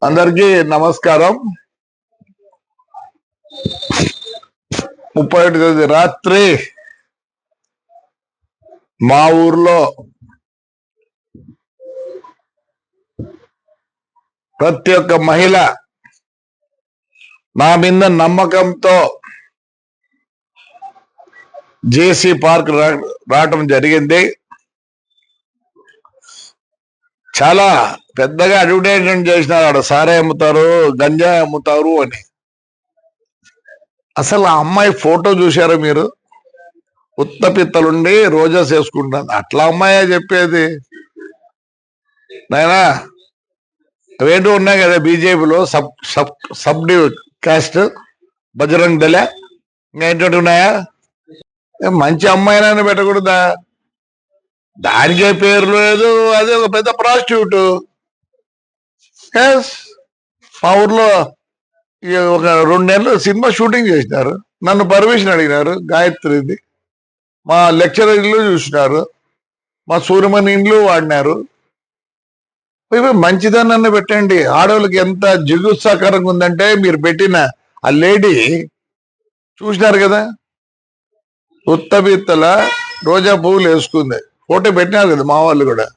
అందరికీ నమస్కారం. 31 తేదీ రాత్రి మా ఊర్లో ప్రతి ఒక్క మహిళ నా మీద నమ్మకంతో జేసీ పార్క్ రావటం జరిగింది. చాలా పెద్దగా అడ్వర్టైజ్మెంట్ చేసినారు, ఆడ సారే అమ్ముతారు, గంజాయి అమ్ముతారు అని. అసలు ఆ అమ్మాయి ఫోటో చూశారు మీరు? ఉత్తపిత్తలుండి రోజాస్ వేసుకుంటాను, అట్లా అమ్మాయే చెప్పేది. నాయనా అవేంటో ఉన్నాయి కదా బీజేపీలో సబ్ కాస్ట్, బజరంగ్ దళ, ఇంకా ఏంటంటే ఉన్నాయా? మంచి అమ్మాయినైనా పెట్టకూడదా? దానికే పేరు లేదు, అది ఒక పెద్ద ప్రాస్టిట్యూట్. మా ఊర్లో ఒక 2 నెలలు సినిమా షూటింగ్ చేసినారు, నన్ను పర్మిషన్ అడిగినారు. గాయత్రిది మా లెక్చరర్ ఇల్లు చూసినారు, మా సూర్యమణి ఇండ్లు వాడినారు. మంచిదన్న పెట్టండి. ఆడవాళ్ళకి ఎంత జిగుత్సాకరంగా ఉందంటే మీరు పెట్టిన ఆ లేడీ చూసినారు కదా, ఉత్తబిత్తల రోజా పువ్వులు వేసుకుంది, ఫోటో పెట్టినారు కదా మా వాళ్ళు కూడా.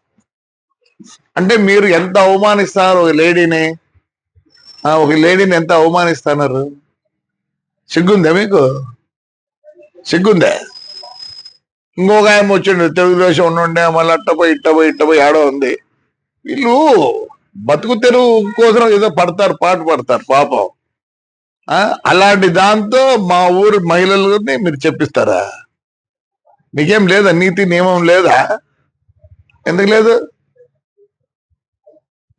అంటే మీరు ఎంత అవమానిస్తున్నారు ఒక లేడీని, ఎంత అవమానిస్తున్నారు? సిగ్గుందా మీకు? సిగ్గుందా? ఇంకొక ఆయన వచ్చిండు, తెలుగుదేశం ఉండే, మళ్ళీ ఇట్టపోయి ఆడో ఉంది. వీళ్ళు బతుకు తెరువు కోసం ఏదో పాట పడతారు పాపం. అలాంటి దాంతో మా ఊరు మహిళలని మీరు చెప్పిస్తారా? మీకేం లేదా? నీతి నియమం లేదా? ఎందుకు లేదు?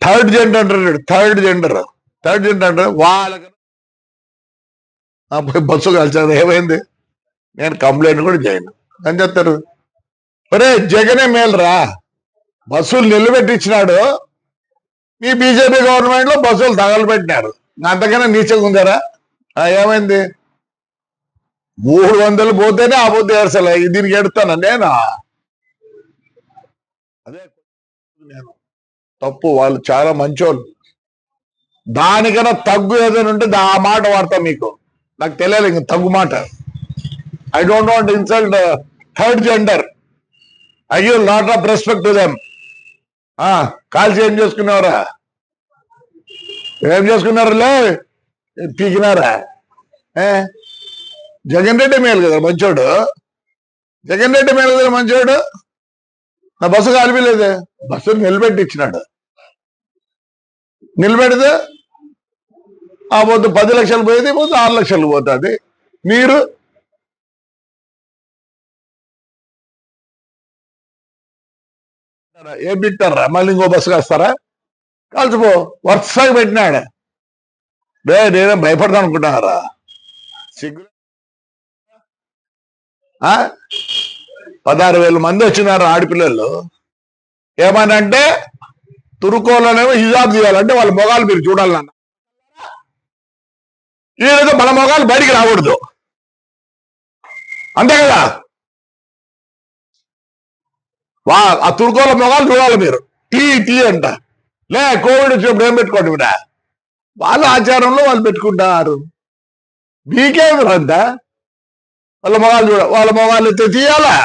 థర్డ్ జెండర్ అంటారు, థర్డ్ జెండర్ అంటారు. వాళ్ళకి బస్సు కాల్చారు, ఏమైంది? నేను కంప్లైంట్ కూడా చేయను అని చెప్తారు. ఒరే జగనే మేలురా, బస్సులు నిలబెట్టించినాడు. మీ బీజేపీ గవర్నమెంట్ లో బస్సులు తగలబెట్టినారు, అంతకన్నా నీచంగా ఉందారా? ఏమైంది? 300 పోతేనే ఆ పొద్దు ఏడ్చలే, దీనికి ఎడతాను నేను. అదే నేను తప్పు, వాళ్ళు చాలా మంచోళ్ళు. దానికన్నా తగ్గు ఏదైనా ఉంటే ఆ మాట వాడతా మీకు, నాకు తెలియాలి ఇంక తగ్గు మాట. I don't want insult third gender. I give lot of respect to them. కాల్చి ఏం చేసుకున్నారా? ఏం చేసుకున్నారులే, పీకినారా? జగన్ రెడ్డి మేలు కదా మంచోడు, జగన్ రెడ్డి మేలు కదా మంచోడు. నా బస్సు కాలిపోలేదే, బస్సు నిలబెట్టి ఇచ్చినాడు. నిలబెడితే ఆ పొద్దు 10 లక్షలు పోయేది, పొద్దు 6 లక్షలు పోతుంది. మీరు ఏం పెట్టారా? మళ్ళీ ఇంకో బస్సు కాస్తారా? కాల్చిపో, వరుసగా పెట్టినాడు. నేనే భయపడతాను అనుకుంటున్నారా? సిగ్గు. 16,000 మంది వచ్చినారు ఆడపిల్లలు. ఏమనంటే తురుకోలనేమో హిజాబ్ తీయాలంటే వాళ్ళ మొగాలు మీరు చూడాలన్న, ఈరోజు మన మొగాలు బయటికి రాకూడదు, అంతే కదా? ఆ తురుకోల మొగాలు చూడాలి మీరు. టీ అంట, లే కోవిడ్ వచ్చినప్పుడు ఏం పెట్టుకోండి మీరు? వాళ్ళ ఆచారంలో వాళ్ళు పెట్టుకుంటారు, మీకేమి రంతా? వాళ్ళ మొగాలు వాళ్ళ మొగాలు తీయాలా,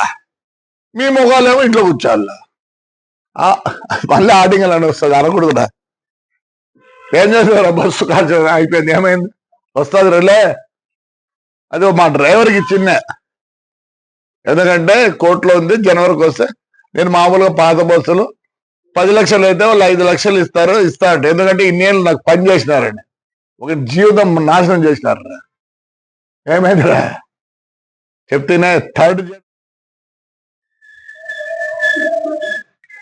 మీ మొగాలు ఏమో ఇంట్లో కూర్చోాలా. మళ్ళీ ఆడింగ్ అని వస్తుంది, అనకూడదురా. ఏం చేస్తారా? బస్సు కాల్చ అయిపోయింది, ఏమైంది? వస్తుంది రేలే. అది మా డ్రైవర్కి ఇచ్చిన, ఎందుకంటే కోర్టులో ఉంది, జనవరికి వస్తే. నేను మామూలుగా పాత బస్సులు 10 లక్షలు అయితే వాళ్ళు 5 లక్షలు ఇస్తారంట. ఎందుకంటే ఇన్నేళ్ళు నాకు పని చేసినారని, ఒక జీవితం నాశనం చేసినారా. ఏమైందిరా చెప్తేనే? థర్డ్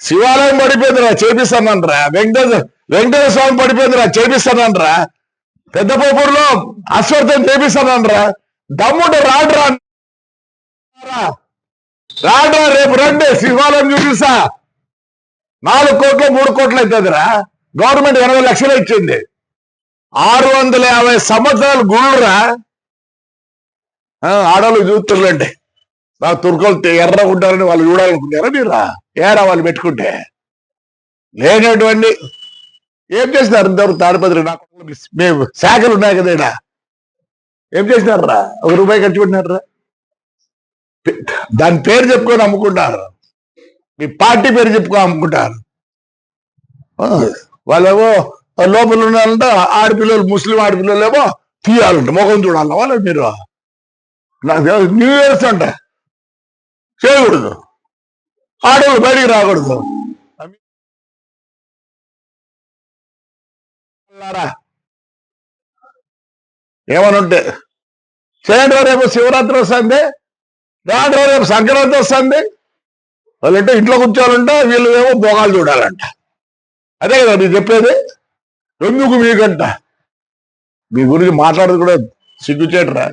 శివాలయం పడిపోయిందిరా, చేపిస్తానంటరా. వెంకటేశ్వర స్వామి పడిపోయిందిరా, చేపిస్తానంటరా. పెద్దపోపూరులో అశ్వర్థం చేపిస్తానంటరా. దమ్ముంటే రాడ్రా, రేపు రండి, శివాలయం చూపిస్తా. 4 కోట్లు 3 కోట్లు అవుతుందిరా. గవర్నమెంట్ 20 లక్షలు ఇచ్చింది. 650 సంవత్సరాలు గుళ్ళురా. ఆడవాళ్ళు చూస్తుంటే నాకు తుర్కోలు ఎర్రగా ఉంటారని వాళ్ళు చూడాలనుకుంటారా? మీరు ఏడా వాళ్ళు పెట్టుకుంటే లేనటువంటి ఏం చేసినారు ఇంతవరకు తాడిపత్రి నాకు మేము శాఖలు ఉన్నాయి కదా ఈడ ఏం చేసినారా? ₹1 ఖర్చు పెట్టినారా? దాని పేరు చెప్పుకొని అమ్ముకుంటారు, మీ పార్టీ పేరు చెప్పుకొని అమ్ముకుంటారు. వాళ్ళేమో లోపల ఉన్నారంట, ఆడపిల్లలు ముస్లిం ఆడపిల్లలు ఏమో తీయాలంట, ముఖం చూడాలంట. వాళ్ళు మీరు నాకు న్యూ ఇయర్స్ అంట చేయకూడదు, ఆడవాళ్ళు బయటికి రాకూడదు. ఏమనుంటే చేయండి, రేపు శివరాత్రి వస్తుంది, దాంట్లో రేపు సంక్రాంతి వస్తుంది. వాళ్ళంటే ఇంట్లో కూర్చోవాలంట, వీళ్ళు ఏమో భోగాలు చూడాలంట. అదే కదా మీరు చెప్పేది. ఎందుకు మీకంట? మీ గురించి మాట్లాడదు కూడా సిగ్గుచేటరా.